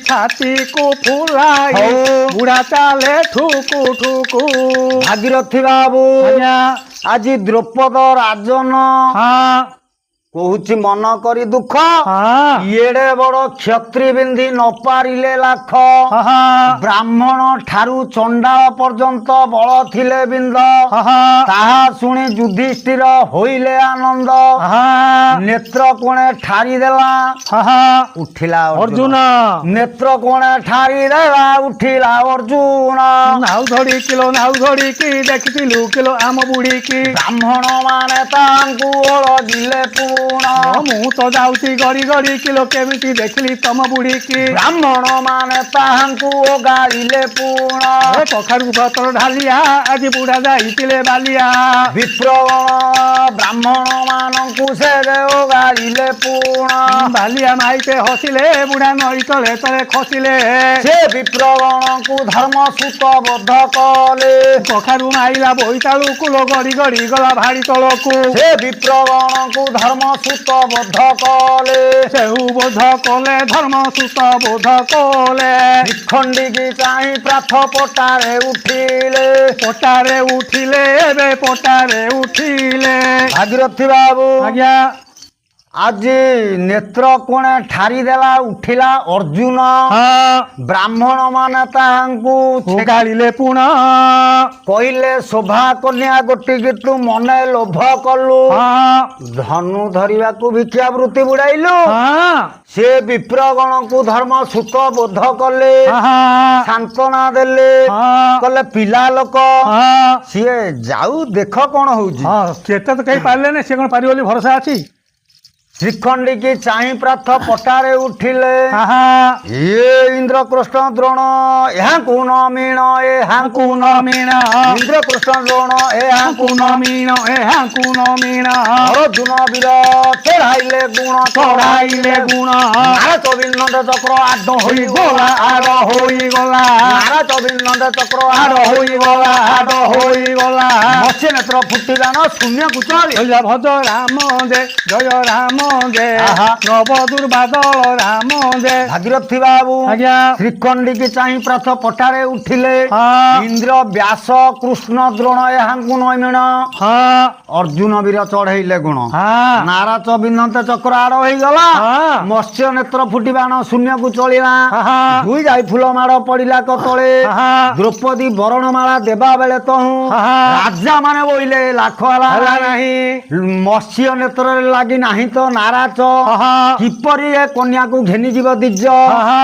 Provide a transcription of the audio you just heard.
छाती को फुलाई बुढ़ा चाले ठुकु ठुकु। भागीरथी बाबू आज्ञा आज द्रौपद राजन हाँ कहुची मन करी दुख हाँ एड़े बड़ क्षत्रि बिंदी न पारिले लाख हाँ ब्राह्मण ठारू चंडाल पर्यंत बल थिले बिंद हाँ ताहा शुणी युधिष्ठिर होइले आनंद हाँ नेत्र कोणे ठारी देला हाँ उठिला अर्जुन नेत्र कोणे ठारी देला उठिला अर्जुन नाउ धड़ी किलो नाउ धड़ी की देखिलु किलो आम बुढ़ी की ब्राह्मण माने तांकु ओळगिले पूर्ण मु तो जाऊँगी गड़ी गड़ी किलो केमिति देखली तम बुढ़ी की ब्राह्मण माने तांकु ओगाड़िले पूर्ण कखारू पतर ढालिया आज बुढ़ा जाइतिले बालिया विप्रगण ब्राह्मण मानंकु से ओगाड़िले पूर्ण बालिया माइते हसिले बुढ़ा नई तले तले खसिले से विप्रगण को धर्म सूत बद्ध कले कखारू माइला बोईतालु कुलो गड़ी गड़ी गला भाड़ी तलकू से विप्रगण को धर्म सूत बद्ध कले सेहू बोध कले धर्म सूत बोध कले निखंडी की चाही प्राथ पटारे उठिले पटारे उठिले एबे पटारे उठिले। भागीरथी बाबू आज्ञा आज नेत्र कोणे ठारी देला उठिला अर्जुन हाँ ब्राह्मण माने तांकु गाड़िले पुण कहले शोभा कन्या गोटी की तू मने लोभ कलु हाँ धनु धरिबा को भिक्षा वृत्ति बुड़ाइलु हाँ से विप्रगण को धर्म सुत बोध कले हाँ सांत्वना देले हाँ कले पिला लोक हाँ सीए जाऊ देख कौन होउची हाँ केते तो कहीं पारे ना सी कौन पारि बोली भरोसा अच्छी श्रीखंडी की चाही प्राथ पटारे उठिले हाँ ये इंद्र कृष्ण द्रोण यहाँ को न मीण यहाँ को कुन मीण इंद्र कृष्ण द्रोण यहाँ को कुन मीण ए कुन मीण अर्जुन वीर चढ़ाइले गुण चढ़ाइले गुण नारा चबिंद चक्र आड होई गला आड़ होई गला नारा चबिंद चक्र आड़ आड होई गला आड़ होई गला मत्स्य नेत्र फुटिलान शून्य कुचाली जय भज राम दे जय राम दे आहा। नव दुर्बादल राम दे भागीरथी बाबू आज्ञा श्रीखंडी की चाही प्राथ पटारे उठिले हाँ इंद्र व्यास कृष्ण द्रोण यहाँ को नमीण हाँ अर्जुन वीर चढ़ेले गुण हाँ नारा चबिंद चक्र आड़ होईगला हाँ मत्स्य नेत्र फुटिबाण शून्य को चलिला हाँ दुई जाई फूल माड़ पड़िला कतले हाँ द्रौपदी बरणमाला देवा बेले तहु हाँ राजा माने बोइले लाख हला हला नहीं मत्स्य नेत्र लागी नाही तो नाराच हाँ किपरि ए कन्या को घेनी जीव दिज हाँ